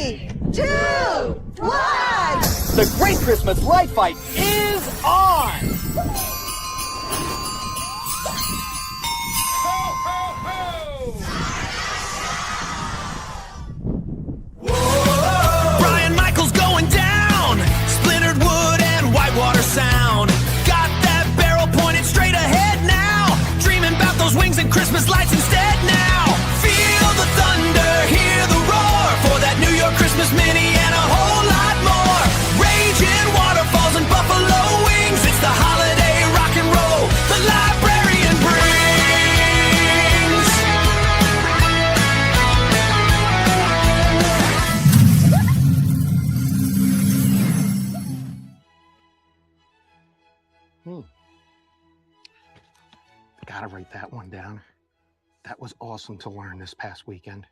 3, 2, 1. The Great Christmas Light Fight is on! Ho, ho, ho! Brian Michael's going down. Splintered wood and whitewater sound. Got that barrel pointed straight ahead now. Dreaming about those wings and Christmas lights instead now. Feel the thunder, hear the roar for that New York Christmas mini and a whole lot more. Ragin, waterfalls and buffalo wings. It's the holiday rock and roll the Librarian brings. Gotta write that one down. That was awesome to learn this past weekend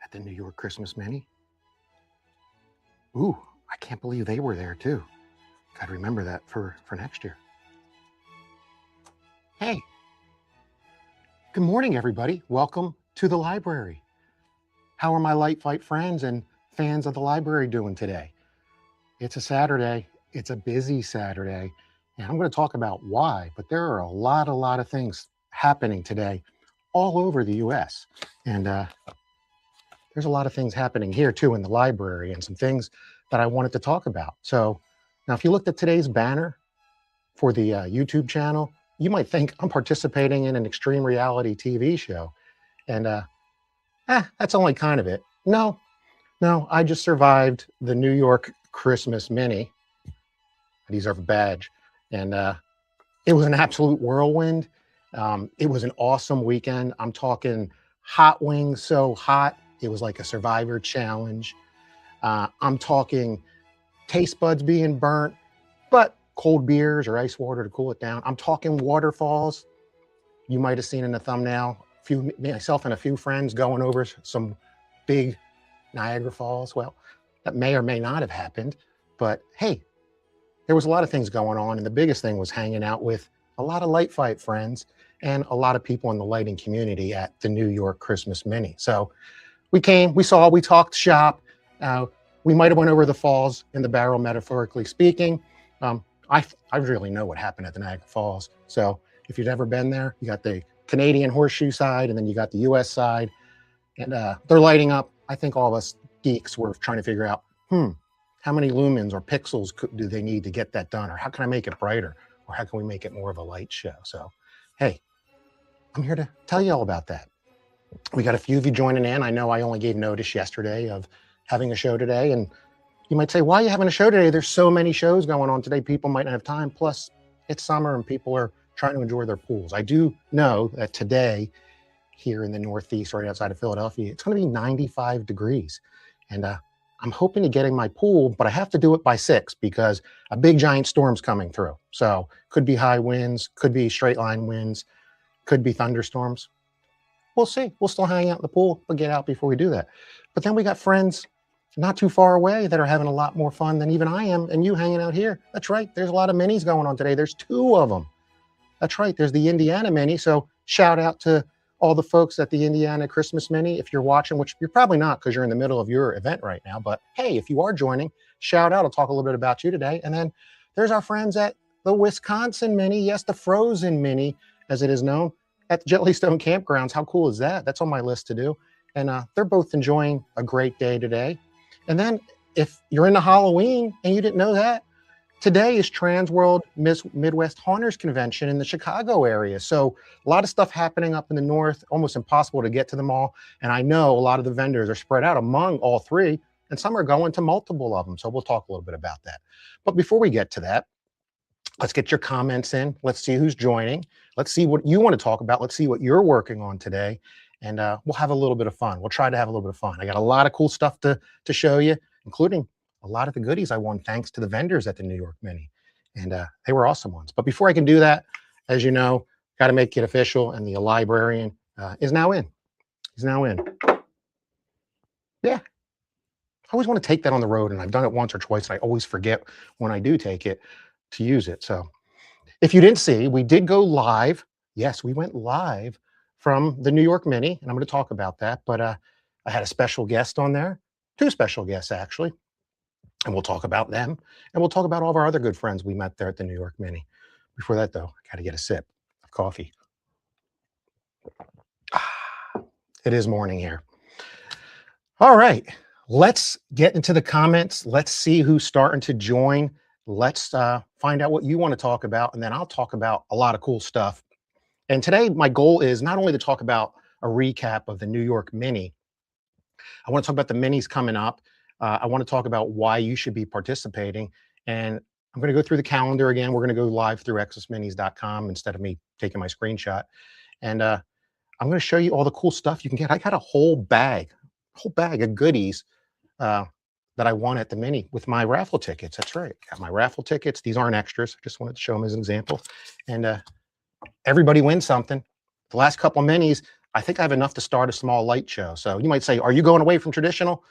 at the New York Christmas Mini. Ooh, I can't believe they were there too. Gotta remember that for next year. Hey, good morning everybody. Welcome to the library. How are my Light Fight friends and fans of the library doing today? It's a Saturday. It's a busy Saturday. And I'm going to talk about why, but there are a lot of things happening today all over the U.S. And there's a lot of things happening here too in the library and some things that I wanted to talk about. So now if you looked at today's banner for the YouTube channel, you might think I'm participating in an extreme reality TV show. And that's only kind of it. No, I just survived the New York Christmas Mini. I deserve a badge. And it was an absolute whirlwind. It was an awesome weekend. I'm talking hot wings, so hot, it was like a survivor challenge. I'm talking taste buds being burnt, but cold beers or ice water to cool it down. I'm talking waterfalls. You might have seen in the thumbnail, myself and a few friends going over some big Niagara Falls. Well, that may or may not have happened, but hey, there was a lot of things going on, and the biggest thing was hanging out with a lot of Light Fight friends and a lot of people in the lighting community at the New York Christmas Mini. So we came, we saw, we talked shop. We might have went over the falls in the barrel, metaphorically speaking. I really know what happened at the Niagara Falls. So if you've ever been there, you got the Canadian horseshoe side, and then you got the US side, and they're lighting up. I think all of us geeks were trying to figure out, how many lumens or pixels do they need to get that done? Or how can I make it brighter? Or how can we make it more of a light show? So, hey, I'm here to tell you all about that. We got a few of you joining in. I know I only gave notice yesterday of having a show today. And you might say, why are you having a show today? There's so many shows going on today. People might not have time. Plus, it's summer and people are trying to enjoy their pools. I do know that today, here in the Northeast, right outside of Philadelphia, it's going to be 95 degrees. And I'm hoping to get in my pool, but I have to do it by 6 because a big giant storm's coming through. So could be high winds, could be straight line winds, could be thunderstorms. We'll see. We'll still hang out in the pool, but get out before we do that. But then we got friends not too far away that are having a lot more fun than even I am, and you hanging out here. That's right. There's a lot of minis going on today. There's 2 of them. That's right. There's the Indiana Mini. So shout out to all the folks at the Indiana Christmas Mini. If you're watching, which you're probably not because you're in the middle of your event right now, but hey, if you are joining, shout out. I'll talk a little bit about you today. And then there's our friends at the Wisconsin Mini. Yes, the Frozen Mini, as it is known, at the Jellystone Campgrounds. How cool is that? That's on my list to do. And they're both enjoying a great day today. And then if you're into Halloween and you didn't know that, today is Trans World Midwest Haunters Convention in the Chicago area. So a lot of stuff happening up in the north, almost impossible to get to them all. And I know a lot of the vendors are spread out among all 3, and some are going to multiple of them. So we'll talk a little bit about that. But before we get to that, let's get your comments in. Let's see who's joining. Let's see what you want to talk about. Let's see what you're working on today. And we'll have a little bit of fun. We'll try to have a little bit of fun. I got a lot of cool stuff to show you, including a lot of the goodies I won thanks to the vendors at the New York Mini. And they were awesome ones. But before I can do that, as you know, got to make it official. And the librarian is now in. He's now in. Yeah. I always want to take that on the road. And I've done it once or twice. And I always forget when I do take it to use it. So if you didn't see, we did go live. Yes, we went live from the New York Mini. And I'm going to talk about that. But I had a special guest on there. two special guests, actually. And we'll talk about them. And we'll talk about all of our other good friends we met there at the New York Mini. Before that, though, I got to get a sip of coffee. It is morning here. All right, let's get into the comments. Let's see who's starting to join. Let's find out what you want to talk about, and then I'll talk about a lot of cool stuff. And today, my goal is not only to talk about a recap of the New York Mini, I want to talk about the minis coming up. I want to talk about why you should be participating. And I'm going to go through the calendar again. We're going to go live through xsminis.com instead of me taking my screenshot. And I'm going to show you all the cool stuff you can get. I got a whole bag of goodies that I won at the Mini with my raffle tickets. That's right. Got my raffle tickets. These aren't extras. I just wanted to show them as an example. And everybody wins something. The last couple of Minis, I think I have enough to start a small light show. So you might say, are you going away from traditional?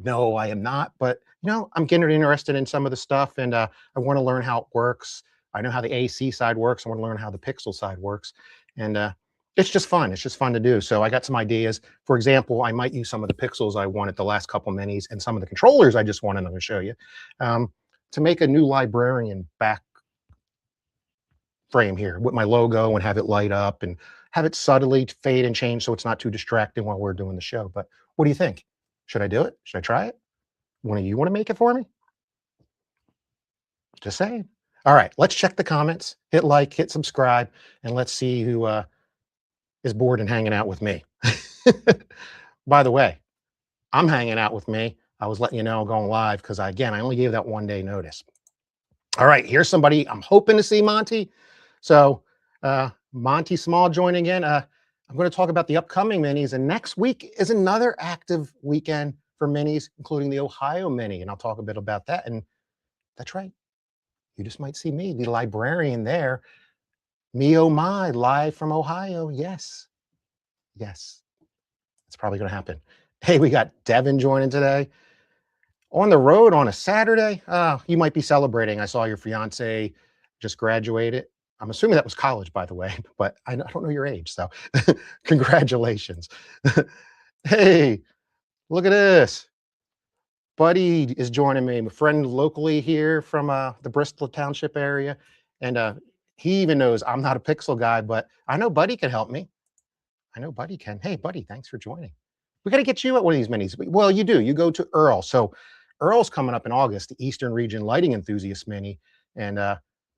No, I am not. But, you know, I'm getting interested in some of the stuff, and I want to learn how it works. I know how the AC side works. I want to learn how the Pixel side works. And it's just fun. It's just fun to do. So I got some ideas. For example, I might use some of the Pixels I won at the last couple of Minis and some of the controllers I just won, and I'm going to show you, to make a new Librarian back frame here with my logo and have it light up and have it subtly fade and change so it's not too distracting while we're doing the show. But what do you think? Should I do it? Should I try it? One of you want to make it for me? Just saying. All right, let's check the comments. Hit like, hit subscribe, and let's see who is bored and hanging out with me. By the way, I'm hanging out with me. I was letting you know I'm going live because, I only gave that 1 day notice. All right, here's somebody I'm hoping to see, Monty. So Monty Small joining in. I'm going to talk about the upcoming minis, and next week is another active weekend for minis, including the Ohio Mini, and I'll talk a bit about that. And that's right, you just might see me, the librarian there. Me, oh my, live from Ohio. Yes, it's probably going to happen. Hey, we got Devin joining today. On the road on a Saturday. You might be celebrating. I saw your fiance just graduated. I'm assuming that was college, by the way, but I don't know your age, so congratulations. Hey, look at this. Buddy is joining me, my friend locally here from the Bristol Township area, and he even knows I'm not a Pixel guy, but I know Buddy can help me. I know Buddy can. Hey, Buddy, thanks for joining. We got to get you at one of these minis. Well, you do. You go to Earl. So Earl's coming up in August, the Eastern Region Lighting Enthusiast Mini, and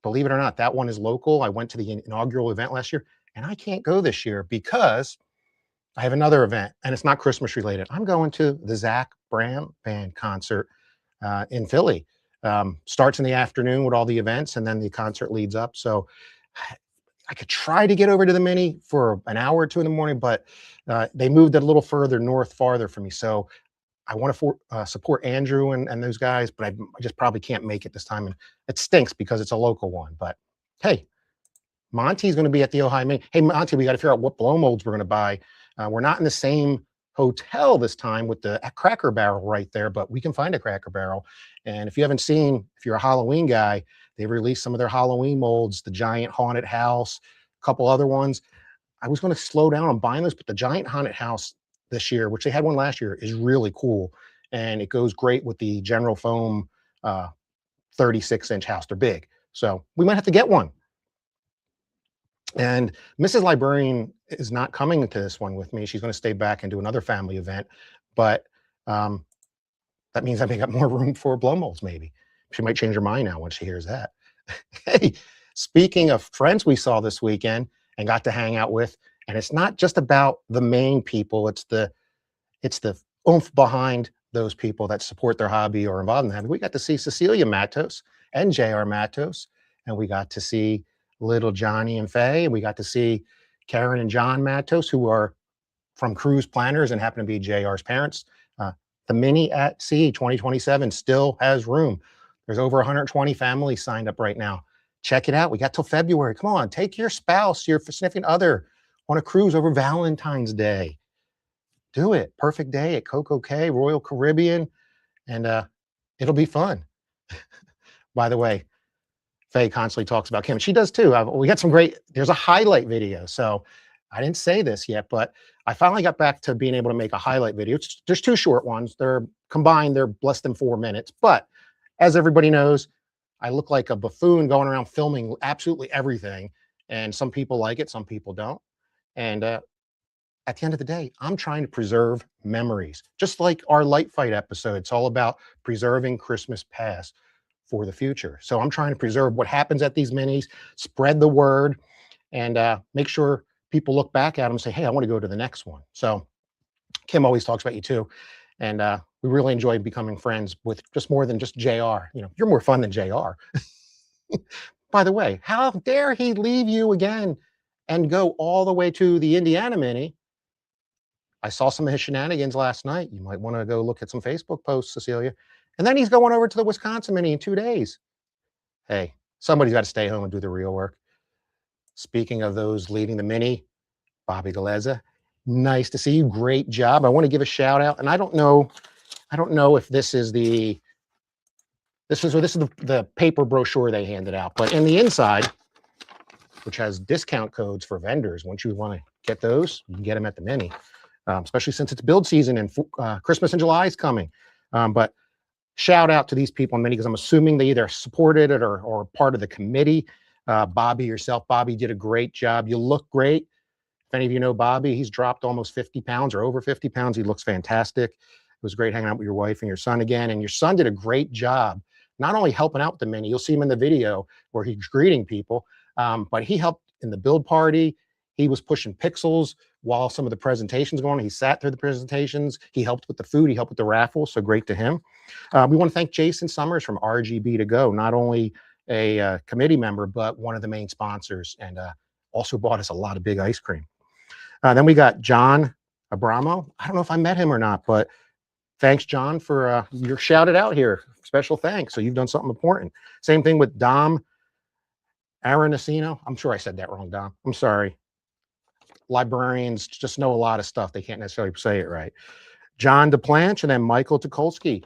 believe it or not, that one is local. I went to the inaugural event last year, and I can't go this year because I have another event, and it's not Christmas related. I'm going to the Zach Bram Band concert in Philly. Starts in the afternoon with all the events, and then the concert leads up. So I could try to get over to the Mini for an hour or two in the morning, but they moved it a little further north, farther for me. So I want to support Andrew and those guys, but I just probably can't make it this time. And it stinks because it's a local one. But hey, Monty's going to be at the Ohio Mini. Hey, Monty, we got to figure out what blow molds we're going to buy. We're not in the same hotel this time with the Cracker Barrel right there, but we can find a Cracker Barrel. And if you haven't seen, if you're a Halloween guy, they released some of their Halloween molds, the Giant Haunted House, a couple other ones. I was going to slow down on buying those, but the Giant Haunted House this year, which they had one last year, is really cool. And it goes great with the General Foam 36-inch house. They're big. So we might have to get one. And Mrs. Librarian is not coming to this one with me. She's going to stay back and do another family event. But that means I may got more room for blow molds, maybe. She might change her mind now when she hears that. Hey, speaking of friends we saw this weekend and got to hang out with, and it's not just about the main people, it's the oomph behind those people that support their hobby or involved in the hobby. We got to see Cecilia Matos and JR Matos, and we got to see little Johnny and Faye, and we got to see Karen and John Matos, who are from Cruise Planners and happen to be JR's parents. The Mini at Sea 2027 still has room. There's over 120 families signed up right now. Check it out. We got till February. Come on, take your spouse, your significant other on a cruise over Valentine's Day. Do it. Perfect day at Coco Cay, Royal Caribbean, and it'll be fun. By the way, Faye constantly talks about Kim. She does too. We got some great, there's a highlight video. So I didn't say this yet, but I finally got back to being able to make a highlight video. There's 2 short ones. They're combined, they're less than 4 minutes. But as everybody knows, I look like a buffoon going around filming absolutely everything. And some people like it, some people don't. And at the end of the day, I'm trying to preserve memories. Just like our Light Fight episode, it's all about preserving Christmas past for the future. So I'm trying to preserve what happens at these minis, spread the word, and make sure people look back at them and say, hey, I want to go to the next one. So Kim always talks about you too. And we really enjoy becoming friends with just more than just JR. You know, you're more fun than JR. By the way, how dare he leave you again and go all the way to the Indiana mini? I saw some of his shenanigans last night. You might want to go look at some Facebook posts, Cecilia. And then he's going over to the Wisconsin mini in 2 days. Hey, somebody's got to stay home and do the real work. Speaking of those leading the mini, Bobby Galeza, nice to see you. Great job. I want to give a shout out. And I don't know if this is the paper brochure they handed out, but in the inside, which has discount codes for vendors, once you want to get those, you can get them at the mini, especially since it's build season and Christmas in July is coming. But shout out to these people in mini, because I'm assuming they either supported it or part of the committee. Bobby yourself, Bobby did a great job. You look great. If any of you know Bobby, he's dropped almost 50 pounds or over 50 pounds. He looks fantastic. It was great hanging out with your wife and your son again. And your son did a great job, not only helping out with the mini, you'll see him in the video where he's greeting people, but he helped in the build party. He was pushing pixels while some of the presentations going on. He sat through the presentations. He helped with the food. He helped with the raffle. So great to him. We want to thank Jason Summers from RGB to Go, not only a committee member, but one of the main sponsors, and also bought us a lot of big ice cream. Then we got John Abramo. I don't know if I met him or not, but thanks, John, for you're shouted out here. Special thanks. So you've done something important. Same thing with Dom Aranacino. I'm sure I said that wrong, Dom. I'm sorry. Librarians just know a lot of stuff. They can't necessarily say it right. John DePlanch and then Michael Tukolsky.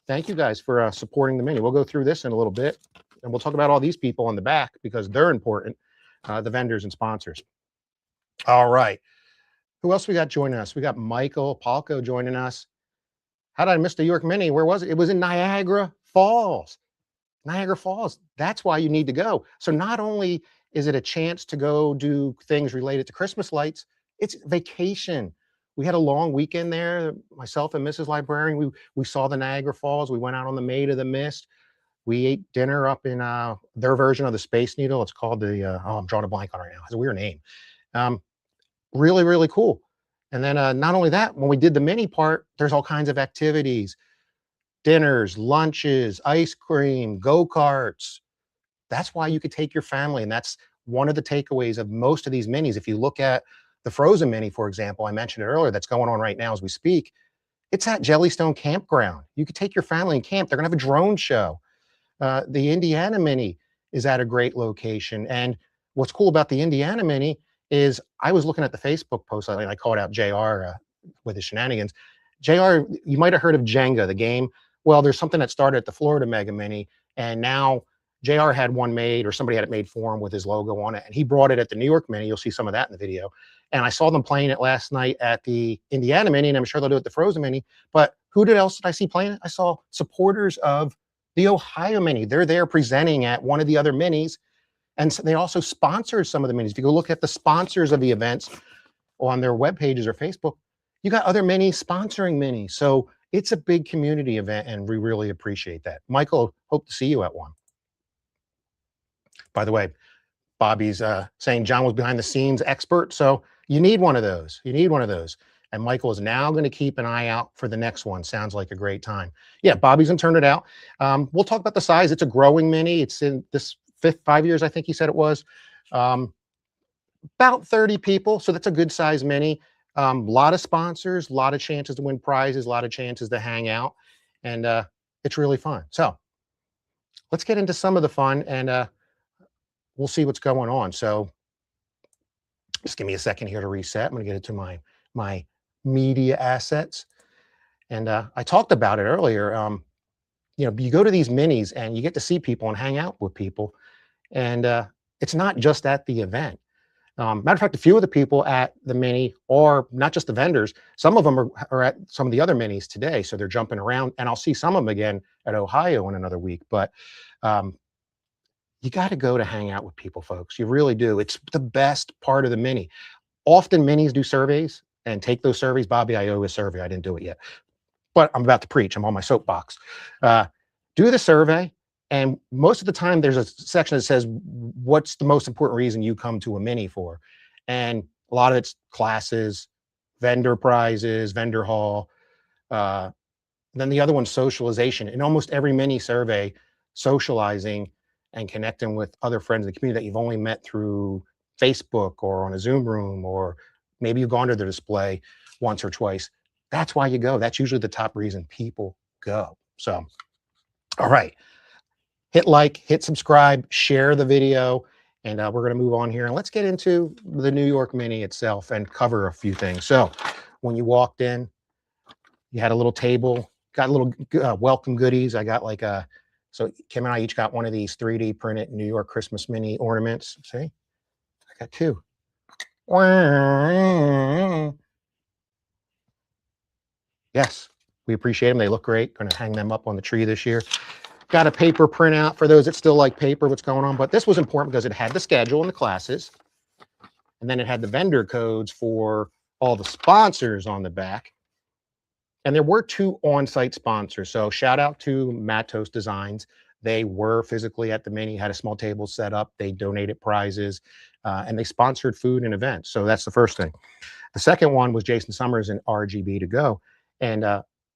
Thank you guys for supporting the mini. We'll go through this in a little bit, and we'll talk about all these people on the back because they're important, the vendors and sponsors. All right. Who else we got joining us? We got Michael Palco joining us. How did I miss the York Mini? Where was it? It was in Niagara Falls. Niagara Falls. That's why you need to go. So not only is it a chance to go do things related to Christmas lights, it's vacation. We had a long weekend there. Myself and Mrs. Librarian, we saw the Niagara Falls. We went out on the Maid of the Mist. We ate dinner up in their version of the Space Needle. It's called the, I'm drawing a blank on it right now. It's a weird name. Really, really cool. And then not only that, when we did the mini part, there's all kinds of activities, dinners, lunches, ice cream, go-karts. That's why you could take your family. And that's one of the takeaways of most of these minis. If you look at the Frozen mini, for example, I mentioned it earlier, that's going on right now as we speak. It's at Jellystone Campground. You could take your family and camp. They're going to have a drone show. The Indiana mini is at a great location. And what's cool about the Indiana mini is I was looking at the Facebook post, and I called out JR with his shenanigans. JR, you might have heard of Jenga, the game. Well, there's something that started at the Florida Mega Mini, and now JR had one made, or somebody had it made for him with his logo on it, and he brought it at the New York Mini. You'll see some of that in the video. And I saw them playing it last night at the Indiana Mini, and I'm sure they'll do it at the Frozen Mini. But who else did I see playing it? I saw supporters of the Ohio Mini. They're there presenting at one of the other minis. And so they also sponsor some of the minis. If you go look at the sponsors of the events on their web pages or Facebook, you got other minis sponsoring minis. So it's a big community event, and we really appreciate that. Michael, hope to see you at one. By the way, Bobby's saying John was behind the scenes expert. So you need one of those. You need one of those. And Michael is now going to keep an eye out for the next one. Sounds like a great time. Yeah, Bobby's going to turn it out. We'll talk about the size. It's a growing mini. It's in this 5 years, I think he said it was. About 30 people. So that's a good size mini. A lot of sponsors, a lot of chances to win prizes, a lot of chances to hang out. And it's really fun. So let's get into some of the fun, and we'll see what's going on. So just give me a second here to reset. I'm going to get into my media assets. And I talked about it earlier. You know, you go to these minis and you get to see people and hang out with people. And it's not just at the event. Matter of fact, a few of the people at the mini, or not just the vendors, some of them are at some of the other minis today. So they're jumping around, and I'll see some of them again at Ohio in another week. But um, you got to go to hang out with people, folks. You really do. It's the best part of the mini. Often minis do surveys and take those surveys. Bobby, I owe a survey. I didn't do it yet, but I'm about to preach. I'm on my soapbox. Do the survey. And most of the time, there's a section that says, what's the most important reason you come to a mini for? And a lot of it's classes, vendor prizes, vendor hall. Then the other one's socialization. In almost every mini survey, socializing and connecting with other friends in the community that you've only met through Facebook or on a Zoom room, or maybe you've gone to the display once or twice. That's why you go. That's usually the top reason people go. So, all right. Hit like, hit subscribe, share the video, and we're going to move on here. And let's get into the New York Mini itself and cover a few things. So when you walked in, you had a little table, got a little welcome goodies. I got like so Kim and I each got one of these 3D printed New York Christmas Mini ornaments. See, I got two. Yes, we appreciate them. They look great. Going to hang them up on the tree this year. Got a paper printout for those that still like paper, what's going on. But this was important because it had the schedule and the classes. And then it had the vendor codes for all the sponsors on the back. And there were 2 on-site sponsors. So shout out to Matos Designs. They were physically at the mini, had a small table set up. They donated prizes, and they sponsored food and events. So that's the first thing. The second one was Jason Summers and RGB to Go. And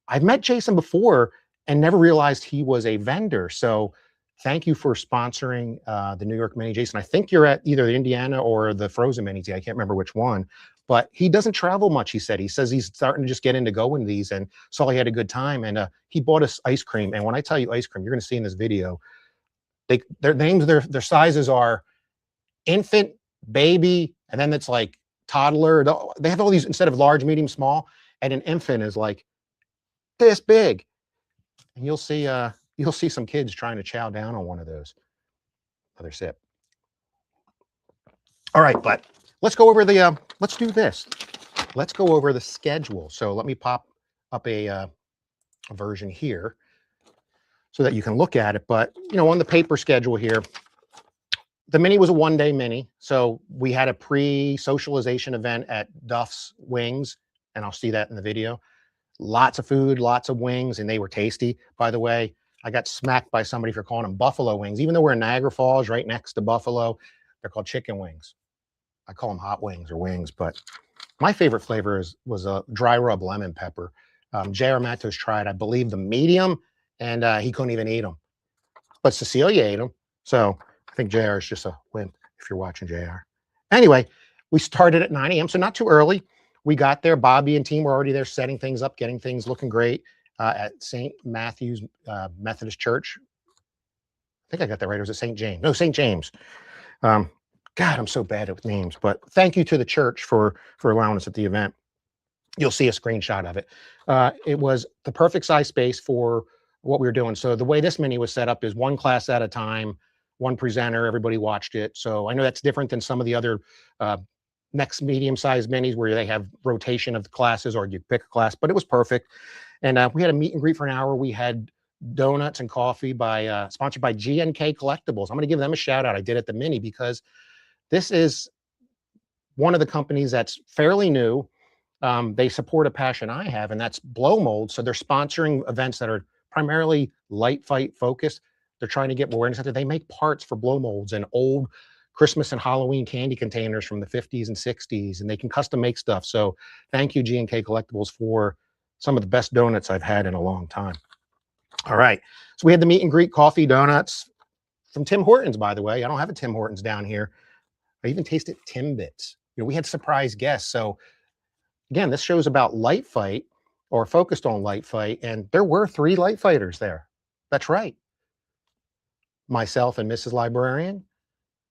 I've met Jason before and never realized he was a vendor. So thank you for sponsoring the New York Mini, Jason. I think you're at either the Indiana or the Frozen Mini. I can't remember which one, but he doesn't travel much, he said. He says he's starting to just get into going these, and saw he had a good time. And he bought us ice cream. And when I tell you ice cream, you're going to see in this video, their names, their sizes are infant, baby, and then it's like toddler. They have all these, instead of large, medium, small, and an infant is like this big. And you'll see some kids trying to chow down on one of those. Another sip. All right, but let's go over the let's do this. Let's go over the schedule. So let me pop up a version here so that you can look at it. But on the paper schedule here, the mini was a 1-day mini. So we had a pre-socialization event at Duff's Wings, and I'll see that in the video. Lots of food, lots of wings, and they were tasty. By the way, I got smacked by somebody for calling them buffalo wings. Even though we're in Niagara Falls, right next to Buffalo, they're called chicken wings. I call them hot wings or wings, but my favorite flavor was a dry rub lemon pepper. J.R. Matos tried, I believe, the medium, and he couldn't even eat them. But Cecilia ate them, so I think J.R. is just a wimp if you're watching J.R. Anyway, we started at 9 a.m., so not too early. We got there. Bobby and team were already there setting things up, getting things looking great at St. Matthew's Methodist Church. I think I got that right. Or was it St. James? No, St. James. God, I'm so bad at names. But thank you to the church for allowing us at the event. You'll see a screenshot of it. It was the perfect size space for what we were doing. So the way this mini was set up is one class at a time, one presenter, everybody watched it. So I know that's different than some of the other next medium-sized minis where they have rotation of the classes or you pick a class, but it was perfect. And we had a meet and greet for an hour. We had donuts and coffee sponsored by G&K Collectibles. I'm going to give them a shout out. I did at the mini because this is one of the companies that's fairly new. They support a passion I have, and that's blow mold. So they're sponsoring events that are primarily light fight focused. They're trying to get awareness out there. They make parts for blow molds and old Christmas and Halloween candy containers from the 50s and 60s, and they can custom make stuff. So thank you, G&K Collectibles, for some of the best donuts I've had in a long time. All right, so we had the meet and greet, coffee, donuts from Tim Hortons, by the way. I don't have a Tim Hortons down here. I even tasted Timbits. We had surprise guests. So again, this show's about light fight, or focused on light fight, and there were 3 light fighters there. That's right. Myself and Mrs. Librarian.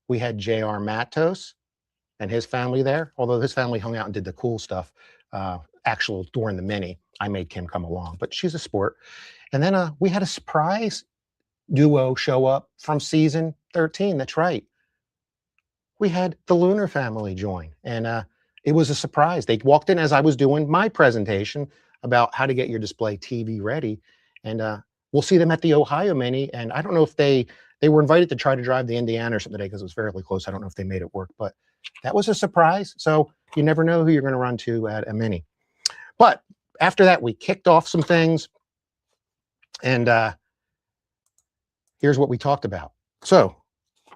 We had J.R. Matos and his family there, although his family hung out and did the cool stuff actual during the mini. I made Kim come along, but she's a sport. And then we had a surprise duo show up from season 13. That's right. we had the Lunar family join, and it was a surprise. They walked in as I was doing my presentation about how to get your display TV ready, and we'll see them at the Ohio Mini. And I don't know if they were invited to try to drive to Indiana or something today because it was fairly close. I don't know if they made it work, but that was a surprise. So you never know who you're going to run to at a Mini. But after that, we kicked off some things, and here's what we talked about. So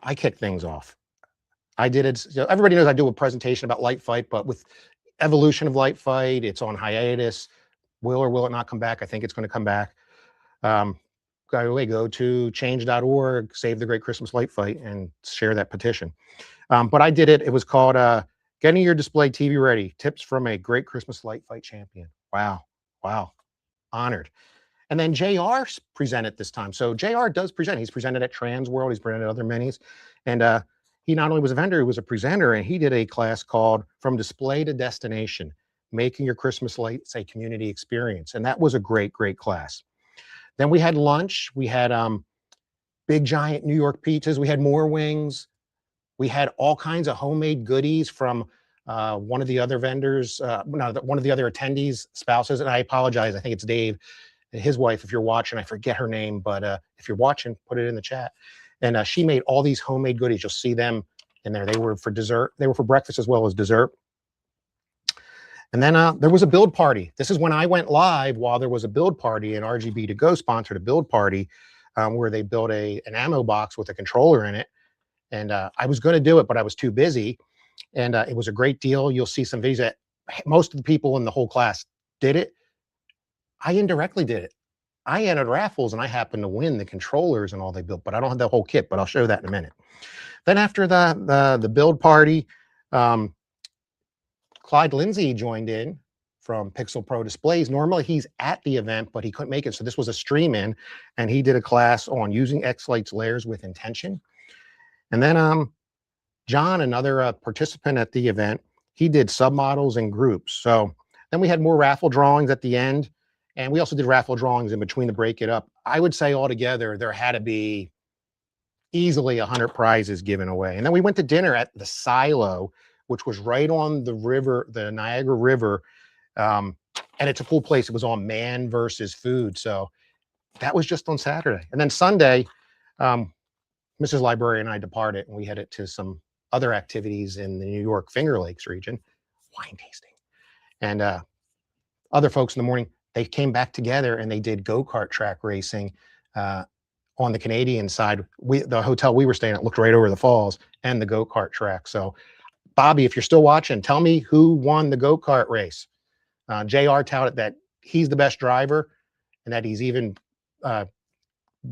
I kicked things off. I did it. Everybody knows I do a presentation about Light Fight, but with evolution of Light Fight, it's on hiatus. Will or will it not come back? I think it's going to come back. Go to change.org, save the great Christmas Light Fight, and share that petition. But I did it. It was called Getting Your Display TV Ready, Tips from a Great Christmas Light Fight Champion. Wow. Wow. Honored. And then JR presented this time. So JR does present. He's presented at Trans World. He's presented at other minis. And he not only was a vendor, he was a presenter, and he did a class called From Display to Destination, Making Your Christmas Lights a Community Experience. And that was a great, great class. Then we had lunch. We had big, giant New York pizzas. We had more wings. We had all kinds of homemade goodies from one of the other vendors, one of the other attendees' spouses. And I apologize. I think it's Dave, his wife, if you're watching. I forget her name, but if you're watching, put it in the chat. And she made all these homemade goodies. You'll see them in there. They were for dessert. They were for breakfast as well as dessert. And then there was a build party. This is when I went live while there was a build party, and RGB2Go sponsored a build party where they built an ammo box with a controller in it. And I was going to do it, but I was too busy. And it was a great deal. You'll see some videos that most of the people in the whole class did it. I indirectly did it. I entered raffles and I happened to win the controllers and all they built, but I don't have the whole kit, but I'll show that in a minute. Then after the build party, Clyde Lindsay joined in from Pixel Pro Displays. Normally he's at the event, but he couldn't make it. So this was a stream in, and he did a class on using X-Light's layers with intention. And then John, another participant at the event, he did submodels and groups. So then we had more raffle drawings at the end. And we also did raffle drawings in between to break it up. I would say altogether, there had to be easily 100 prizes given away. And then we went to dinner at the Silo, which was right on the river, the Niagara River. And it's a cool place. It was on man versus food. So that was just on Saturday. And then Sunday, Mrs. Librarian and I departed, and we headed to some other activities in the New York Finger Lakes region, wine tasting. And other folks in the morning, they came back together and they did go-kart track racing on the Canadian side. The hotel we were staying at looked right over the falls and the go-kart track. So Bobby, if you're still watching, tell me who won the go-kart race. JR touted that he's the best driver and that he's even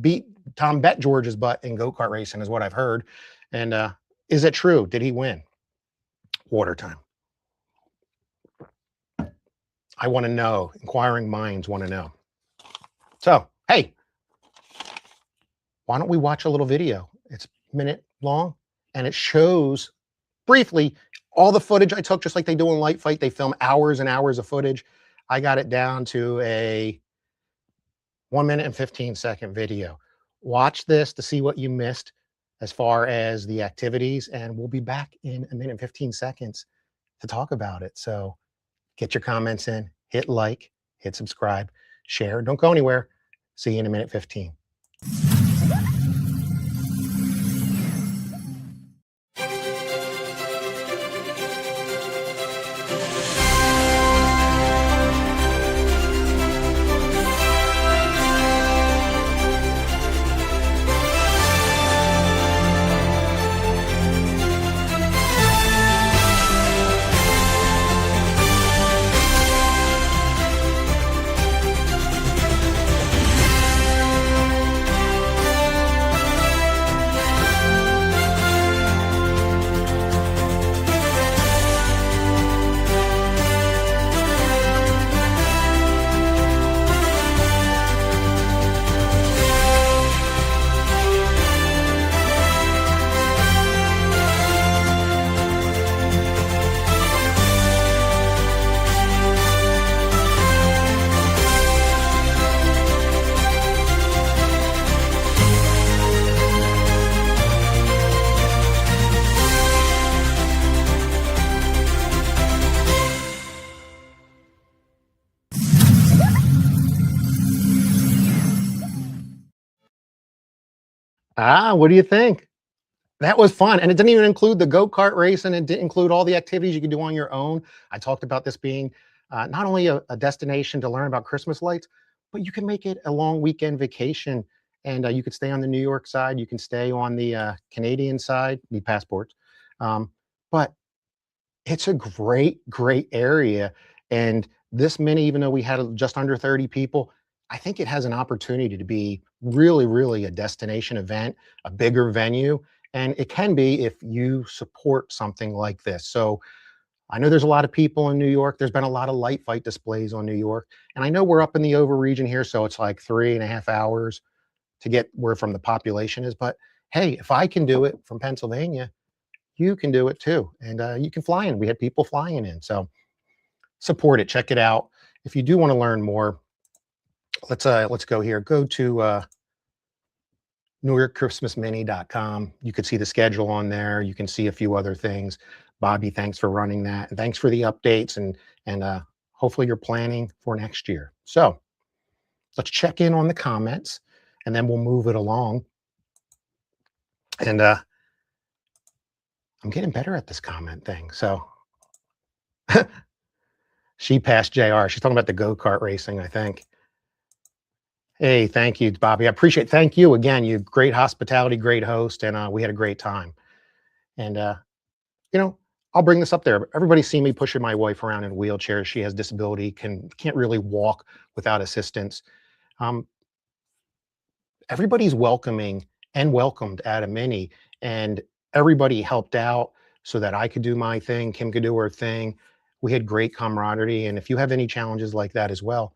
beat Tom George's butt in go-kart racing is what I've heard. And is it true? Did he win? Water time. I want to know. Inquiring minds want to know. So, hey, why don't we watch a little video? It's a minute long, and it shows briefly all the footage I took, just like they do in Light Fight. They film hours and hours of footage. I got it down to a 1 minute and 15-second video. Watch this to see what you missed as far as the activities, and we'll be back in a minute and 15 seconds to talk about it. So get your comments in, hit like, hit subscribe, share. Don't go anywhere. See you in a minute 15. What do you think? That was fun, and it didn't even include the go-kart race, and it didn't include all the activities you could do on your own. I talked about this being not only a destination to learn about Christmas lights, but you can make it a long weekend vacation, and you could stay on the New York side, you can stay on the Canadian side, need passports, but it's a great area, and this mini, even though we had just under 30 people, I think it has an opportunity to be really a destination event, a bigger venue, and it can be if you support something like this. So I know there's a lot of people in New York. There's been a lot of light fight displays on New York, and I know we're up in the over region here, so it's like 3.5 hours to get where from the population is. But hey, if I can do it from Pennsylvania, you can do it too, and you can fly in. We had people flying in, so support it. Check it out. If you do want to learn more, let's go here. Go to NewYorkChristmasMini.com. You could see the schedule on there. You can see a few other things. Bobby, thanks for running that, and thanks for the updates, and hopefully you're planning for next year. So let's check in on the comments, and then we'll move it along. And I'm getting better at this comment thing. So she passed JR. She's talking about the go-kart racing, I think. Hey, thank you, Bobby. I appreciate it. Thank you again. You great hospitality, great host, and we had a great time. And you know, I'll bring this up there. Everybody's seen me pushing my wife around in a wheelchair. She has disability, can't really walk without assistance. Everybody's welcoming and welcomed at a mini, and everybody helped out so that I could do my thing, Kim could do her thing. We had great camaraderie, and if you have any challenges like that as well,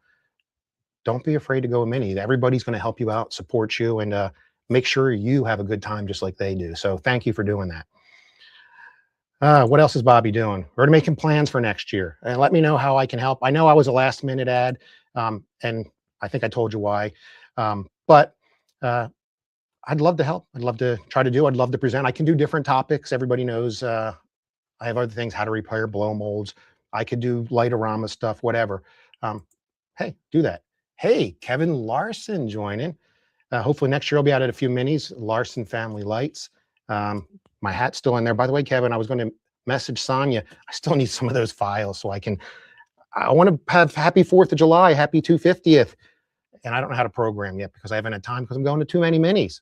don't be afraid to go a mini. Everybody's going to help you out, support you, and make sure you have a good time just like they do. So thank you for doing that. What else is Bobby doing? We're making plans for next year, and let me know how I can help. I know I was a last minute ad, and I think I told you why, but I'd love to help. I'd love to try to do. I'd love to present. I can do different topics. Everybody knows I have other things, how to repair blow molds. I could do lightorama stuff, whatever. Hey, do that. Hey, Kevin Larson joining. Hopefully next year I'll be out at a few minis, Larson Family Lights. My hat's still in there. By the way, Kevin, I was going to message Sonia. I still need some of those files so I want to have happy 4th of July, happy 250th. And I don't know how to program yet because I haven't had time because I'm going to too many minis.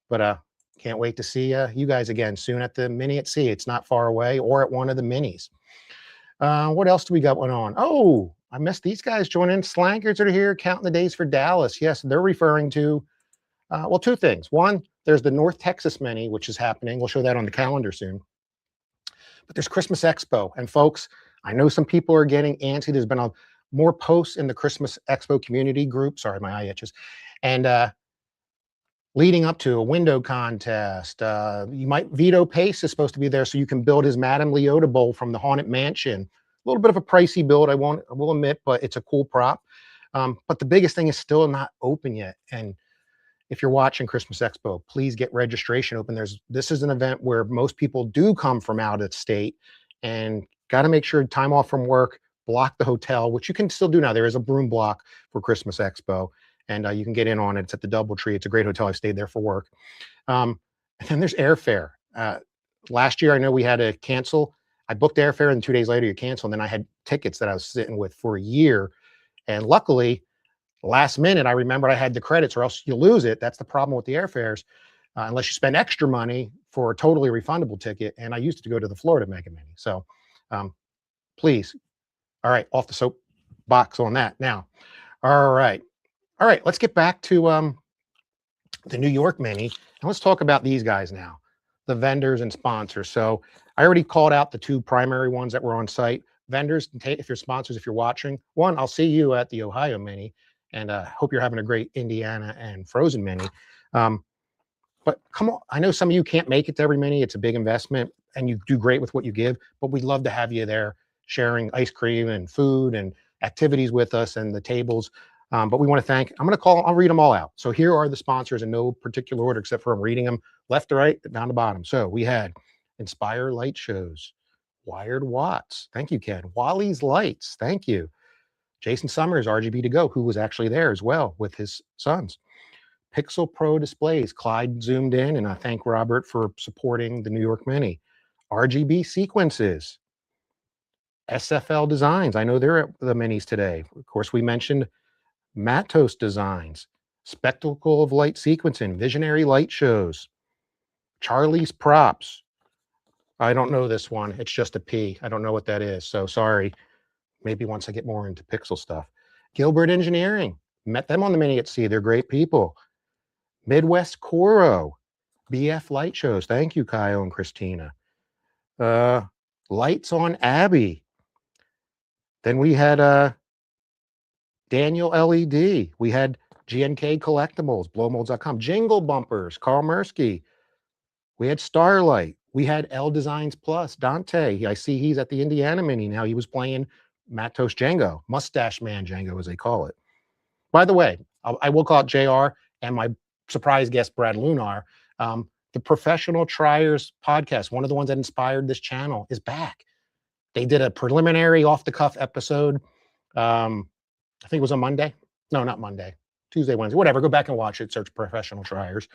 But can't wait to see you guys again soon at the Mini at Sea. It's not far away, or at one of the minis. What else do we got going on? Oh, I missed these guys joining. Slankers are here counting the days for Dallas. Yes, they're referring to, well, two things. One, there's the North Texas Mini, which is happening. We'll show that on the calendar soon. But there's Christmas Expo. And folks, I know some people are getting antsy. There's been more posts in the Christmas Expo community group. Sorry, my eye itches. And leading up to a window contest. You might, Vito Pace is supposed to be there so you can build his Madame Leota bowl from the Haunted Mansion. A little bit of a pricey build, I will admit, but it's a cool prop. But the biggest thing is still not open yet. And if you're watching Christmas Expo, please get registration open. This is an event where most people do come from out of state, and got to make sure time off from work, block the hotel, which you can still do now. There is a broom block for Christmas Expo, and you can get in on it. It's at the DoubleTree. It's a great hotel. I've stayed there for work. And then there's airfare. Last year, I know we had to cancel. I booked airfare, and 2 days later you cancel. And then I had tickets that I was sitting with for a year. And luckily, last minute, I remembered I had the credits, or else you lose it. That's the problem with the airfares, unless you spend extra money for a totally refundable ticket. And I used to go to the Florida Mega Mini. So please. All right, off the soapbox on that now. All right, let's get back to the New York Mini, and let's talk about these guys now, the vendors and sponsors. So I already called out the two primary ones that were on site. Vendors, if you're sponsors, if you're watching, one, I'll see you at the Ohio Mini, and hope you're having a great Indiana and Frozen Mini. But come on, I know some of you can't make it to every Mini. It's a big investment, and you do great with what you give, but we'd love to have you there sharing ice cream and food and activities with us and the tables. But we want to thank, I'll read them all out. So here are the sponsors in no particular order, except for I'm reading them left to right, down to bottom. So we had Inspire Light Shows, Wired Watts. Thank you, Ken. Wally's Lights. Thank you. Jason Summers, RGB to Go, who was actually there as well with his sons. Pixel Pro displays. Clyde zoomed in, and I thank Robert for supporting the New York Mini. RGB sequences. SFL Designs. I know they're at the Minis today. Of course, we mentioned Matos Designs. Spectacle of Light Sequencing. Visionary Light Shows. Charlie's Props. I don't know this one. It's just a P. I don't know what that is, so sorry. Maybe once I get more into pixel stuff. Gilbert Engineering. Met them on the Mini at Sea. They're great people. Midwest Coro. BF Light Shows. Thank you, Kyle and Christina. Lights on Abbey. Then we had Daniel LED. We had GNK Collectibles, blowmolds.com. Jingle Bumpers, Carl Mursky. We had Starlight. We had L Designs Plus, Dante. I see he's at the Indiana Mini now. He was playing Matos Django, Mustache Man Django, as they call it. By the way, I will call it JR and my surprise guest, Brad Lunar. The Professional Triers podcast, one of the ones that inspired this channel, is back. They did a preliminary off-the-cuff episode. I think it was on Monday. No, not Monday. Tuesday, Wednesday, whatever. Go back and watch it. Search Professional Triers.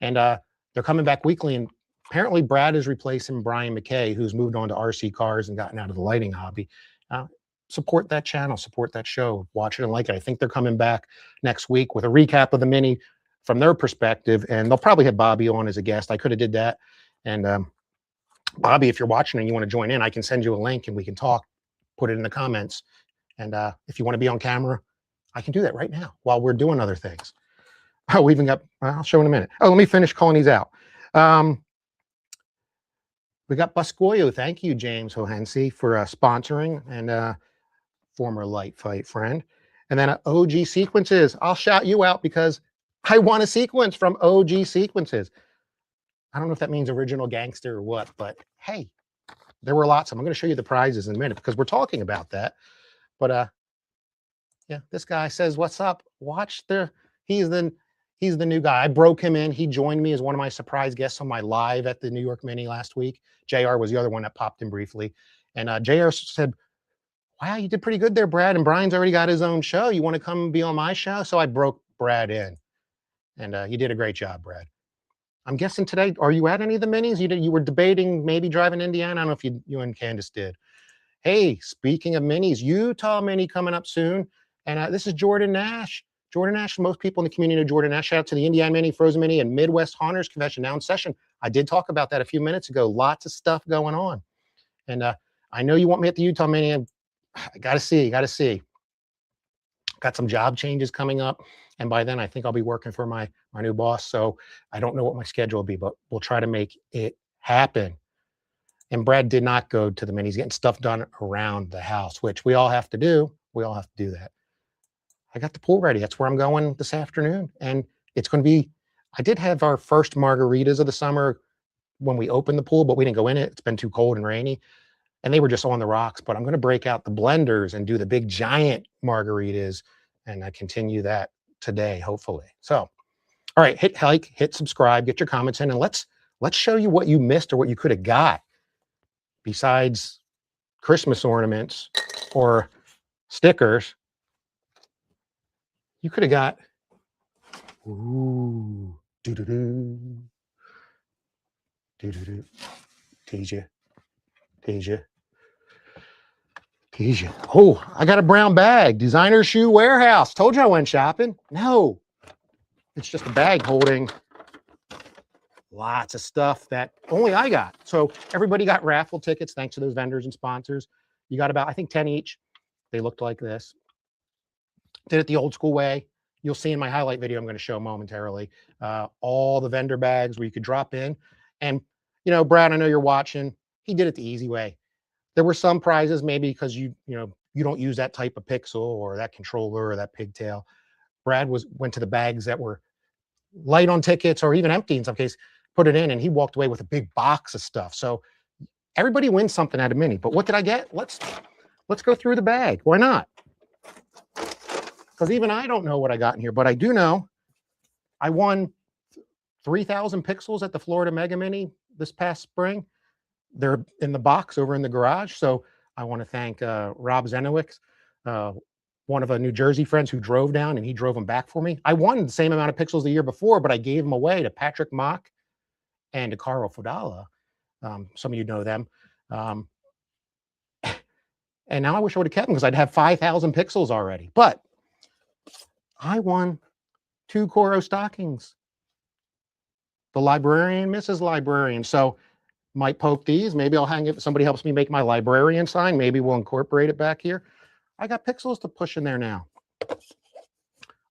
And they're coming back weekly. And apparently Brad is replacing Brian McKay, who's moved on to RC cars and gotten out of the lighting hobby. Support that channel. Support that show. Watch it and like it. I think they're coming back next week with a recap of the Mini from their perspective. And they'll probably have Bobby on as a guest. I could have did that. And Bobby, if you're watching and you want to join in, I can send you a link and we can talk, put it in the comments. And if you want to be on camera, I can do that right now while we're doing other things. Oh, we even got, I'll show in a minute. Oh, let me finish calling these out. We got Buscoyo. Thank you, James Hohensi, for sponsoring, and former Light Fight friend. And then OG Sequences. I'll shout you out because I won a sequence from OG Sequences. I don't know if that means original gangster or what, but hey, there were lots of them. I'm going to show you the prizes in a minute because we're talking about that. But yeah, this guy says, "What's up?" Watch he's the new guy. I broke him in. He joined me as one of my surprise guests on my live at the New York Mini last week. JR was the other one that popped in briefly. And JR said, "Wow, you did pretty good there, Brad. And Brian's already got his own show. You want to come be on my show?" So I broke Brad in. And you did a great job, Brad. I'm guessing today, are you at any of the Minis? You were debating maybe driving Indiana. I don't know if you and Candace did. Hey, speaking of Minis, Utah Mini coming up soon. And this is Jordan Nash. Jordan Nash, most people in the community know Jordan Nash. Shout out to the Indiana Mini, Frozen Mini, and Midwest Haunters Convention now in session. I did talk about that a few minutes ago. Lots of stuff going on. And I know you want me at the Utah Mini. I got to see. Got some job changes coming up. And by then, I think I'll be working for my new boss. So I don't know what my schedule will be, but we'll try to make it happen. And Brad did not go to the Mini. He's getting stuff done around the house, which we all have to do. We all have to do that. I got the pool ready. That's where I'm going this afternoon. And it's going to be, I did have our first margaritas of the summer when we opened the pool, but we didn't go in it. It's been too cold and rainy. And they were just on the rocks. But I'm going to break out the blenders and do the big giant margaritas. And I continue that today, hopefully. So, all right, hit like, hit subscribe, get your comments in, and let's show you what you missed or what you could have got besides Christmas ornaments or stickers. You could have got, ooh, doo-doo-doo, doo-doo-doo, tease you. Oh, I got a brown bag. Designer Shoe Warehouse. Told you I went shopping. No, it's just a bag holding lots of stuff that only I got. So everybody got raffle tickets thanks to those vendors and sponsors. You got about, I think, 10 each. They looked like this. Did it the old school way. You'll see in my highlight video I'm going to show momentarily all the vendor bags where you could drop in. And, you know, Brad, I know you're watching. He did it the easy way. There were some prizes maybe because you don't use that type of pixel or that controller or that pigtail. Brad went to the bags that were light on tickets or even empty in some case, put it in, and he walked away with a big box of stuff. So everybody wins something at a Mini. But what did I get? Let's go through the bag. Why not? Because even I don't know what I got in here, but I do know I won 3,000 pixels at the Florida Mega Mini this past spring. They're in the box over in the garage. So I want to thank Rob Zenowicz, one of a New Jersey friends who drove down, and he drove them back for me. I won the same amount of pixels the year before, but I gave them away to Patrick Mock and to Carl Fodala. Some of you know them. And now I wish I would have kept them because I'd have 5,000 pixels already. But I won 2 Coro stockings. The Librarian, Mrs. Librarian. So might poke these. Maybe I'll hang it. If somebody helps me make my Librarian sign, maybe we'll incorporate it back here. I got pixels to push in there now.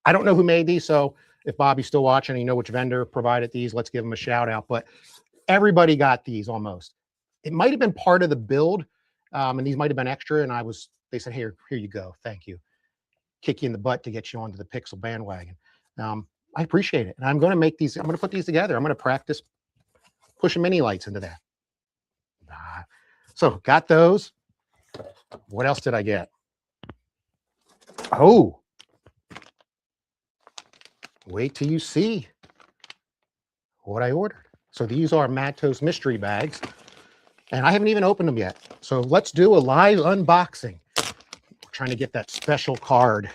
I don't know who made these, so if Bobby's still watching and you know which vendor provided these, let's give him a shout out. But everybody got these almost. It might have been part of the build, and these might have been extra, and they said, here you go, thank you. Kick you in the butt to get you onto the pixel bandwagon. I appreciate it. And I'm going to make these, I'm going to put these together. I'm going to practice pushing mini lights into that. So got those. What else did I get? Oh, wait till you see what I ordered. So these are Matos mystery bags, and I haven't even opened them yet. So let's do a live unboxing. We're trying to get that special card.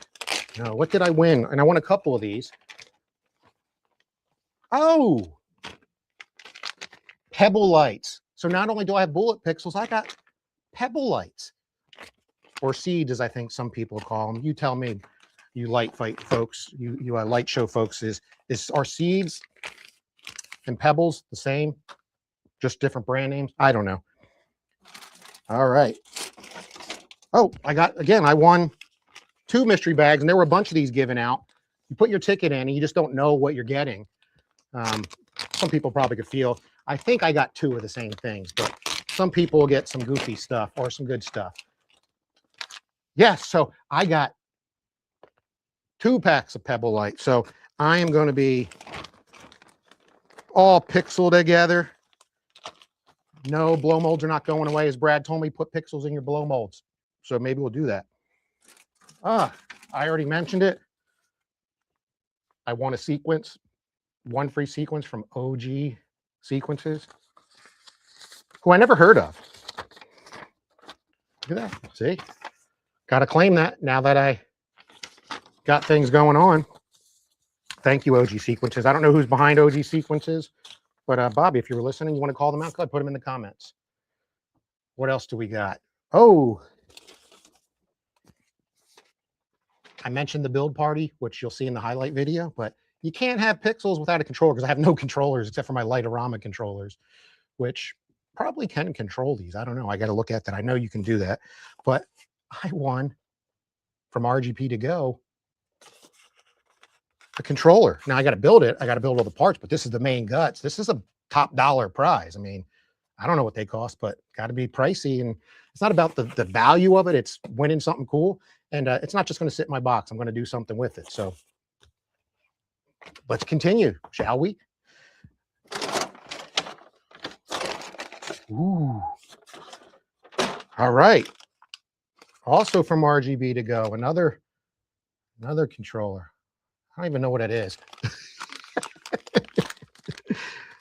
Now, what did I win? And I won a couple of these. Oh, Pebble lights. So not only do I have bullet pixels, I got Pebble lights, or seeds, as I think some people call them. You tell me, you light fight folks, you light show folks, is are seeds and pebbles the same, just different brand names? I don't know. All right. Oh, I won 2 mystery bags, and there were a bunch of these given out. You put your ticket in, and you just don't know what you're getting. Some people probably could feel, I think I got 2 of the same things, but some people will get some goofy stuff or some good stuff. Yes, so I got 2 packs of Pebble light. So I am going to be all pixel together. No, blow molds are not going away. As Brad told me, put pixels in your blow molds. So maybe we'll do that. I already mentioned it. I want a sequence, 1 free sequence from OG Sequences, who I never heard of. Look at that. See? Got to claim that now that I got things going on. Thank you, OG Sequences. I don't know who's behind OG Sequences, but Bobby, if you were listening, you want to call them out, go ahead, put them in the comments. What else do we got? Oh, I mentioned the build party, which you'll see in the highlight video, but you can't have pixels without a controller because I have no controllers except for my Lightorama controllers, which probably can control these. I don't know. I got to look at that. I know you can do that, but I won from RGP to go a controller. Now I got to build it. I got to build all the parts, but this is the main guts. This is a top dollar prize. I mean, I don't know what they cost, but got to be pricey. And it's not about the value of it. It's winning something cool. And it's not just going to sit in my box. I'm going to do something with it. So let's continue, shall we? Ooh. All right. Also from RGB to go, another controller. I don't even know what it is.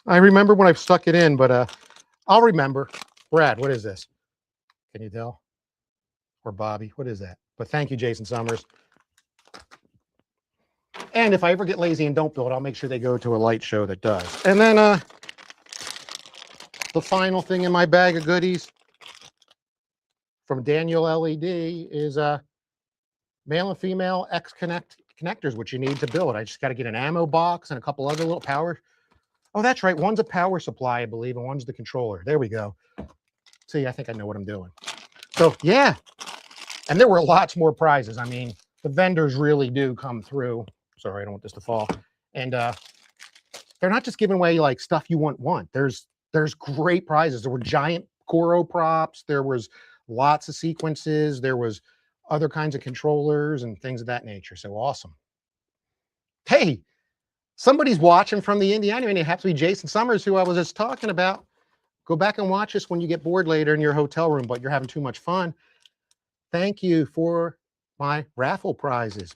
I remember when I stuck it in, but I'll remember. Brad, what is this? Can you tell? Or Bobby, what is that? But thank you, Jason Summers. And if I ever get lazy and don't build, I'll make sure they go to a light show that does. And then the final thing in my bag of goodies from Daniel LED is male and female X connectors, which you need to build. I just got to get an ammo box and a couple other little power. Oh, that's right. One's a power supply, I believe, and one's the controller. There we go. See, I think I know what I'm doing. So, yeah. And there were lots more prizes. I mean, the vendors really do come through. Sorry, I don't want this to fall. And they're not just giving away like stuff you want. There's great prizes. There were giant Coro props. There was lots of sequences. There was other kinds of controllers and things of that nature. So awesome. Hey, somebody's watching from the Indiana, and it happens to be Jason Summers, who I was just talking about. Go back and watch this when you get bored later in your hotel room, but you're having too much fun. Thank you for my raffle prizes.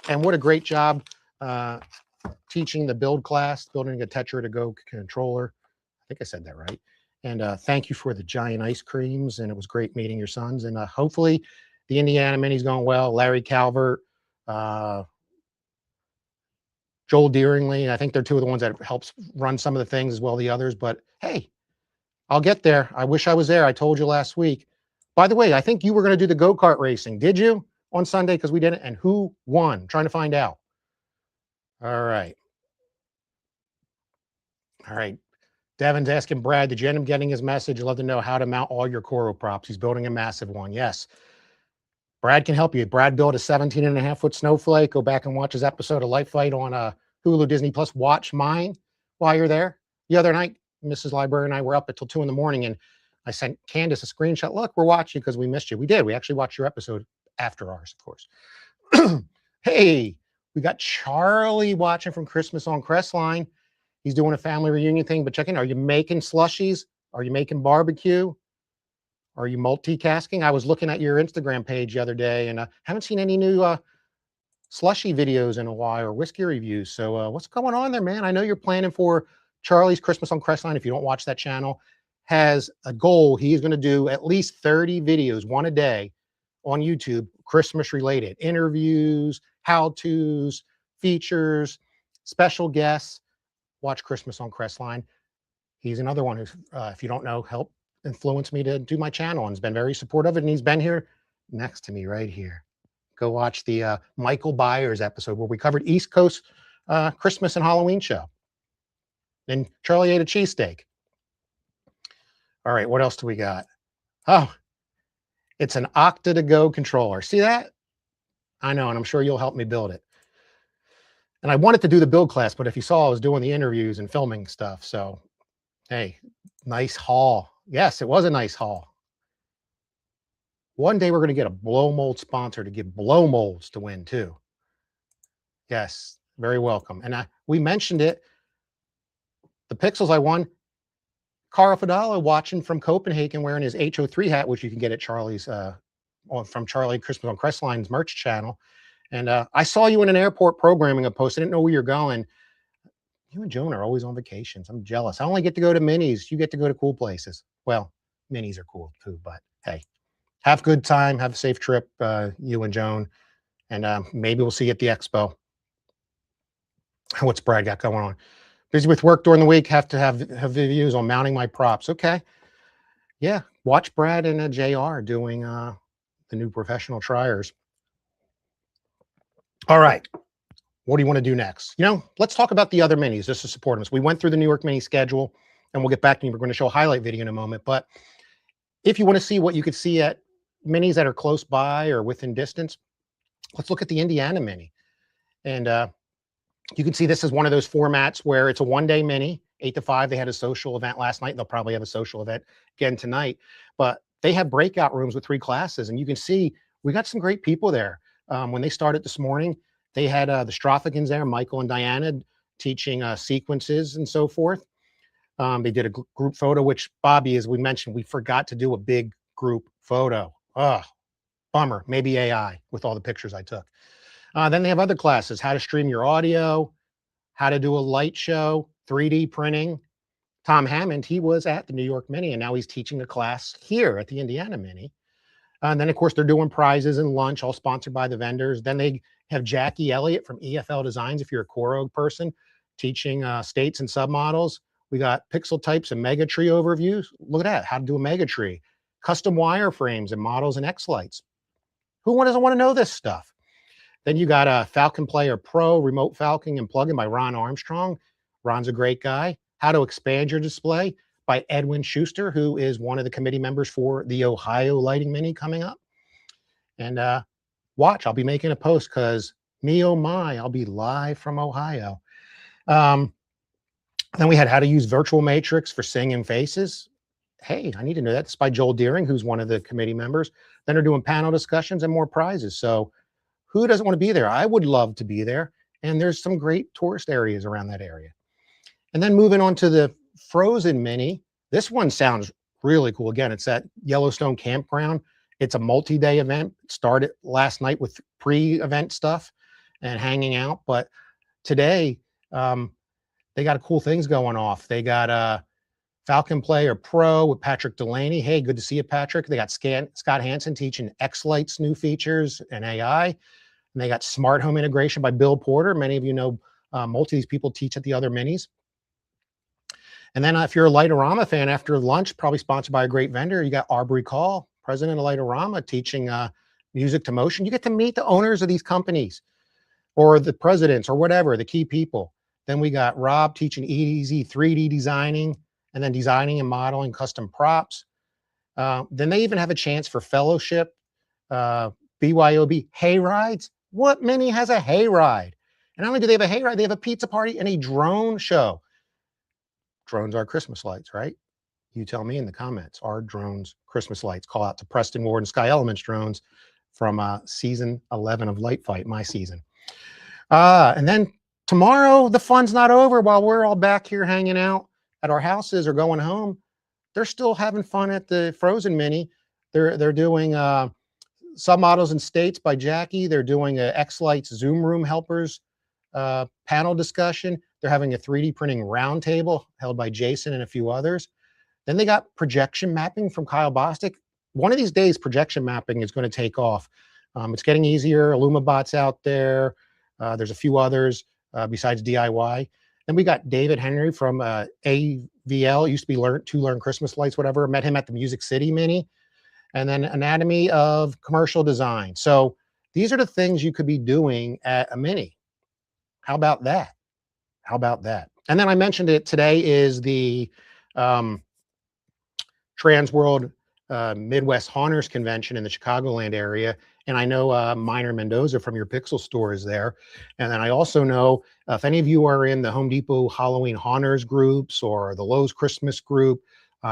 And what a great job teaching the build class, building a Tetra to Go controller. I think I said that right. And thank you for the giant ice creams. And it was great meeting your sons. And hopefully The Indiana Mini's going well. Larry Calvert, Joel Deeringly. I think they're two of the ones that helps run some of the things as well the others. But hey, I'll get there. I wish I was there. I told you last week. By the way, I think you were going to do the go-kart racing. Did you on Sunday? Because we didn't. And who won? I'm trying to find out. All right. All right. Devin's asking Brad, did you end up getting his message? I'd love to know how to mount all your Coro props. He's building a massive one. Yes. Brad can help you. Brad built a 17.5-foot snowflake. Go back and watch his episode of Life Fight on Hulu Disney Plus. Watch mine while you're there. The other night, Mrs. Librarian and I were up until 2 a.m. and I sent Candace a screenshot. Look, we're watching because we missed you. We did. We actually watched your episode after ours, of course. Hey, we got Charlie watching from Christmas on Crestline. He's doing a family reunion thing, but check in. Are you making slushies? Are you making barbecue? Are you multitasking? I was looking at your Instagram page the other day and haven't seen any new slushy videos in a while or whiskey reviews. So what's going on there, man? I know you're planning for Charlie's Christmas on Crestline. If you don't watch that channel, has a goal. He's going to do at least 30 videos, one a day on YouTube, Christmas related interviews, how-tos, features, special guests. Watch Christmas on Crestline. He's another one who, if you don't know, helped influence me to do my channel and has been very supportive. And he's been here next to me right here. Go watch the Michael Byers episode where we covered East Coast Christmas and Halloween show. And Charlie ate a cheesesteak. All right, what else do we got? Oh, it's an Octa to Go controller. See that? I know, and I'm sure you'll help me build it. And I wanted to do the build class, but if you saw, I was doing the interviews and filming stuff. So, hey, nice haul. Yes, it was a nice haul. One day we're going to get a blow mold sponsor to give blow molds to win too. Yes, very welcome. And we mentioned it. The pixels I won, Carl Fidala watching from Copenhagen wearing his HO3 hat, which you can get at Charlie's, from Charlie Christmas on Crestline's merch channel. And I saw you in an airport programming a post. I didn't know where you're going. You and Joan are always on vacations. I'm jealous. I only get to go to minis. You get to go to cool places. Well, minis are cool too, but hey, have a good time. Have a safe trip, you and Joan. And maybe we'll see you at the expo. What's Brad got going on? Busy with work during the week. Have to have videos on mounting my props. Okay. Yeah. Watch Brad and JR doing the new professional triers. All right. What do you want to do next? You know, let's talk about the other minis just to support them. So we went through the New York mini schedule and we'll get back to you. We're going to show a highlight video in a moment. But if you want to see what you could see at minis that are close by or within distance, let's look at the Indiana mini. And you can see this is one of those formats where it's a one-day mini, 8 to 5. They had a social event last night. They'll probably have a social event again tonight. But they have breakout rooms with 3 classes. And you can see we got some great people there. When they started this morning, they had the Strathagans there, Michael and Diana, teaching sequences and so forth. They did a group photo, which Bobby, as we mentioned, we forgot to do a big group photo. Oh, bummer. Maybe AI with all the pictures I took. Then they have other classes, how to stream your audio, how to do a light show, 3D printing. Tom Hammond, he was at the New York Mini, and now he's teaching a class here at the Indiana Mini. And then, of course, they're doing prizes and lunch, all sponsored by the vendors. Then they have Jackie Elliott from EFL Designs, if you're a Coro person, teaching states and submodels. We got pixel types and mega tree overviews. Look at that, how to do a mega tree. Custom wireframes and models and X-Lights. Who doesn't want to know this stuff? Then you got a Falcon Player Pro, remote falconing and plugin by Ron Armstrong. Ron's a great guy. How to expand your display by Edwin Schuster, who is one of the committee members for the Ohio Lighting Mini coming up. And watch, I'll be making a post because me, oh my, I'll be live from Ohio. Then we had how to use virtual matrix for singing faces. Hey, I need to know that. It's by Joel Deering, who's one of the committee members. Then they're doing panel discussions and more prizes. So who doesn't want to be there? I would love to be there. And there's some great tourist areas around that area. And then moving on to the Frozen Mini. This one sounds really cool. Again, it's at Yellowstone Campground. It's a multi-day event. It started last night with pre-event stuff and hanging out. But today, they got cool things going off. They got Falcon Player Pro with Patrick Delaney. Hey, good to see you, Patrick. They got Scott Hansen teaching X-Light's new features and AI. And they got Smart Home Integration by Bill Porter. Many of you know multi of these people teach at the other minis. And then if you're a Lightorama fan, after lunch, probably sponsored by a great vendor, you got Arbery Call, president of Lightorama, teaching music to motion. You get to meet the owners of these companies or the presidents or whatever, the key people. Then we got Rob teaching easy 3D designing and then designing and modeling custom props. Then they even have a chance for fellowship, BYOB hay rides. What mini has a hay ride? And not only do they have a hay ride, they have a pizza party and a drone show. Drones are Christmas lights, right? You tell me in the comments. Are drones Christmas lights? Call out to Preston Ward and Sky Elements drones from season 11 of Light Fight, my season. And then tomorrow, the fun's not over. While we're all back here hanging out at our houses or going home, they're still having fun at the Frozen Mini. They're doing submodels and states by Jackie. They're doing a X-Lights Zoom Room Helpers panel discussion. They're having a 3D printing roundtable held by Jason and a few others. Then they got projection mapping from Kyle Bostic. One of these days, projection mapping is going to take off. It's getting easier. IllumaBot's out there. There's a few others besides DIY. Then we got David Henry from AVL, used to be Learn Christmas Lights, whatever. Met him at the Music City Mini. And then Anatomy of Commercial Design. So these are the things you could be doing at a Mini. How about that? How about that? And then I mentioned it today is the Trans World Midwest Haunters Convention in the Chicagoland area. And I know Minor Mendoza from your Pixel store is there. And then I also know if any of you are in the Home Depot Halloween Haunters groups or the Lowe's Christmas group,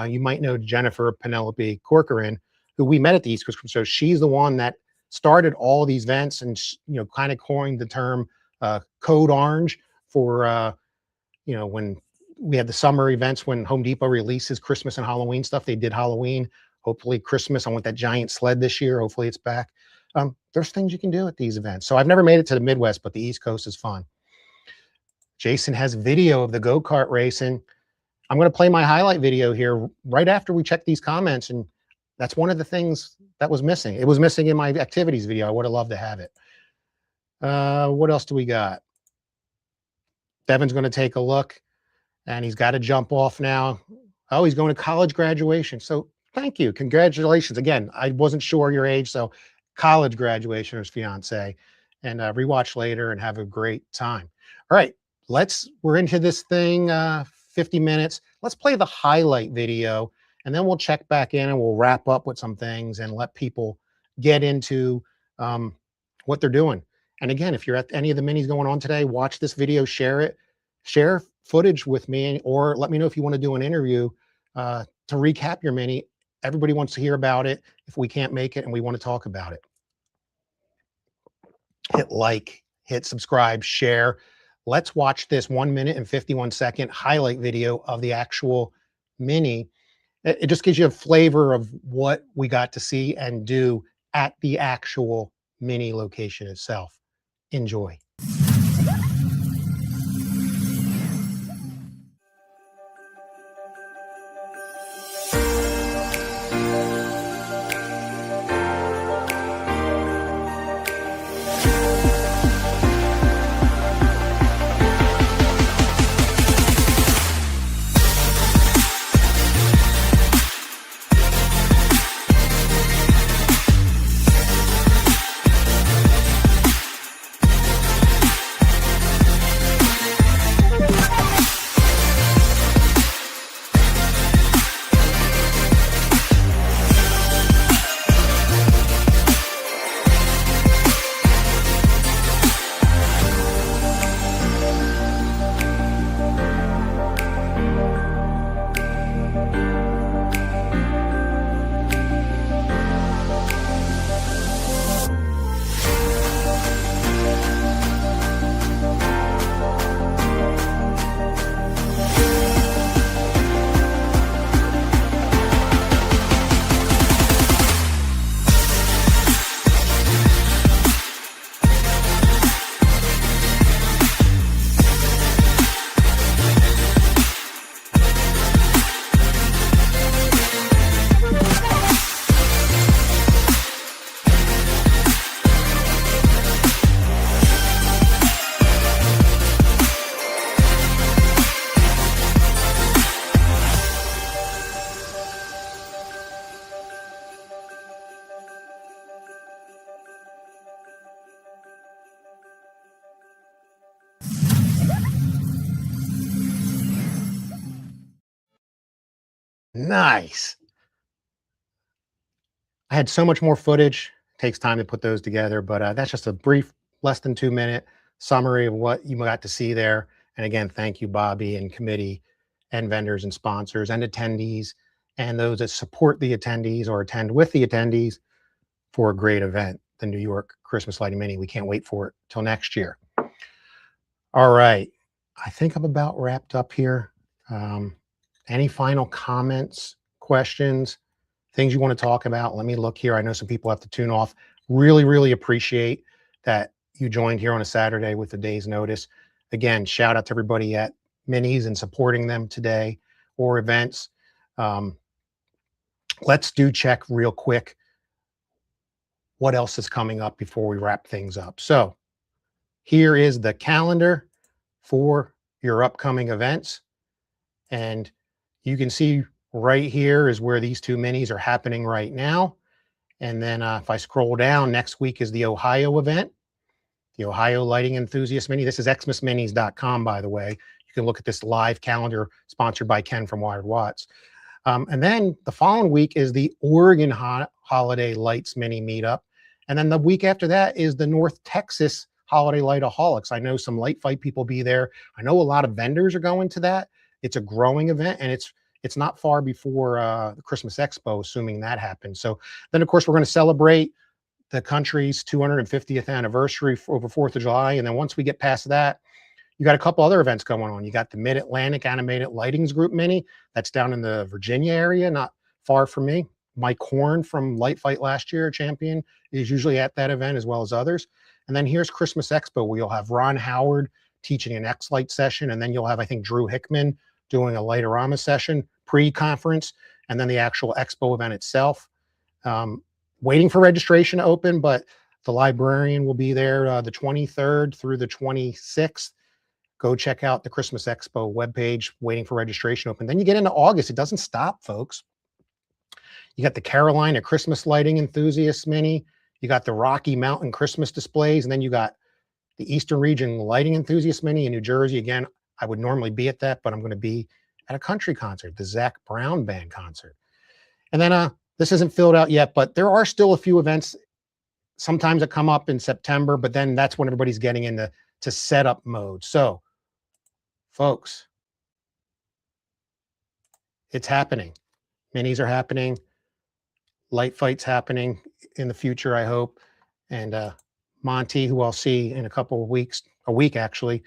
you might know Jennifer Penelope Corcoran, who we met at the East Coast. So she's the one that started all these events and, you know, kind of coined the term Code Orange for, you know, when we had the summer events when Home Depot releases Christmas and Halloween stuff. They did Halloween, hopefully Christmas. I want that giant sled this year. Hopefully it's back. There's things you can do at these events. So I've never made it to the Midwest, but the East Coast is fun. Jason has video of the go-kart racing. I'm going to play my highlight video here right after we check these comments. And that's one of the things that was missing. It was missing in my activities video. I would have loved to have it. What else do we got? Devin's going to take a look and he's got to jump off now. Oh, he's going to college graduation. So thank you. Congratulations. Again, I wasn't sure your age. So college graduation or his fiance, and rewatch later and have a great time. All right, we're into this thing 50 minutes. Let's play the highlight video and then we'll check back in and we'll wrap up with some things and let people get into what they're doing. And again, if you're at any of the minis going on today, watch this video, share it, share footage with me, or let me know if you want to do an interview to recap your mini. Everybody wants to hear about it if we can't make it and we want to talk about it. Hit like, hit subscribe, share. Let's watch this 1 minute and 51 second highlight video of the actual mini. It just gives you a flavor of what we got to see and do at the actual mini location itself. Enjoy. Nice. I had so much more footage. Takes time to put those together, but that's just a brief, less than 2-minute summary of what you got to see there. And again, thank you, Bobby and committee and vendors and sponsors and attendees and those that support the attendees or attend with the attendees for a great event, the New York Christmas Lighting Mini. We can't wait for it till next year. All right. I think I'm about wrapped up here. Any final comments, questions, things you want to talk about? Let me look here. I know some people have to tune off. Really, really appreciate that you joined here on a Saturday with a day's notice. Again, shout out to everybody at Minis and supporting them today or events. Let's check real quick what else is coming up before we wrap things up. So here is the calendar for your upcoming events. And you can see right here is where these two minis are happening right now. And then if I scroll down, next week is the Ohio event, the Ohio Lighting Enthusiast Mini. This is xmasminis.com, by the way. You can look at this live calendar sponsored by Ken from Wired Watts. And then the following week is the Oregon Holiday Lights Mini Meetup. And then the week after that is the North Texas Holiday Lightaholics. I know some light fight people be there. I know a lot of vendors are going to that. It's a growing event, and it's not far before the Christmas Expo, assuming that happens. So then, of course, we're going to celebrate the country's 250th anniversary over 4th of July. And then once we get past that, you got a couple other events going on. You got the Mid-Atlantic Animated Lightings Group Mini. That's down in the Virginia area, not far from me. Mike Horn from Light Fight last year, champion, is usually at that event as well as others. And then here's Christmas Expo, where you'll have Ron Howard teaching an X-Light session. And then you'll have, I think, Drew Hickman doing a Lightorama session, pre-conference, and then the actual Expo event itself. Waiting for registration to open, but the Librarian will be there the 23rd through the 26th. Go check out the Christmas Expo webpage, waiting for registration open. Then you get into August. It doesn't stop, folks. You got the Carolina Christmas Lighting Enthusiast Mini. You got the Rocky Mountain Christmas displays. And then you got the Eastern Region Lighting Enthusiast Mini in New Jersey. Again, I would normally be at that, but I'm going to be at a country concert, the Zach Brown Band concert. And then this isn't filled out yet, but there are still a few events sometimes that come up in September, but then that's when everybody's getting into setup mode. So, folks, it's happening. Minis are happening. Light Fight's happening in the future, I hope. And Monty, who I'll see in a couple of weeks, a week actually,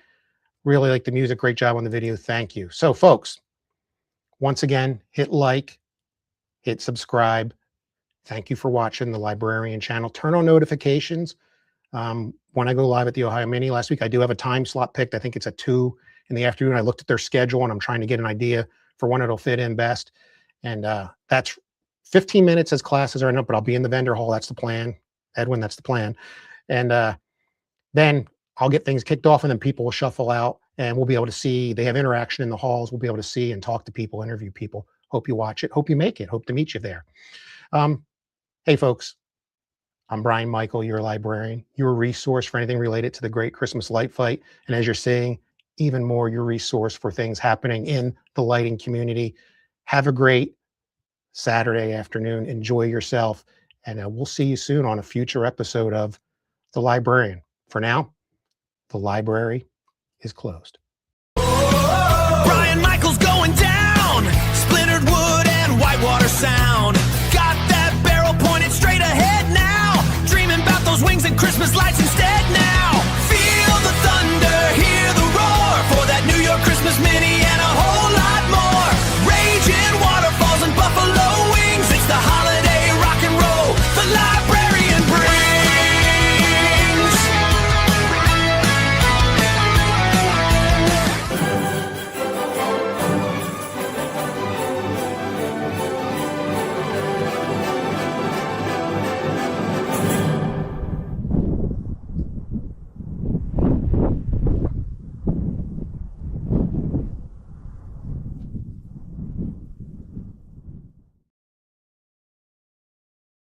really like the music. Great job on the video. Thank you. So, folks, once again, hit like, hit subscribe. Thank you for watching the Librarian channel. Turn on notifications. When I go live at the Ohio Mini last week, I do have a time slot picked. I think it's at 2 in the afternoon. I looked at their schedule, and I'm trying to get an idea for when it'll fit in best. And that's 15 minutes as classes are up, but I'll be in the vendor hall. That's the plan. Edwin, that's the plan. And then I'll get things kicked off, and then people will shuffle out, and we'll be able to see. They have interaction in the halls. We'll be able to see and talk to people, interview people. Hope you watch it. Hope you make it. Hope to meet you there. Hey, folks, I'm Brian Michael, your librarian, your resource for anything related to the Great Christmas Light Fight. And as you're seeing, even more your resource for things happening in the lighting community. Have a great Saturday afternoon. Enjoy yourself. And we'll see you soon on a future episode of The Librarian. For now, the library is closed. Brian Michael's going down. Splintered wood and whitewater sound. Got that barrel pointed straight ahead now. Dreaming about those wings and Christmas lights and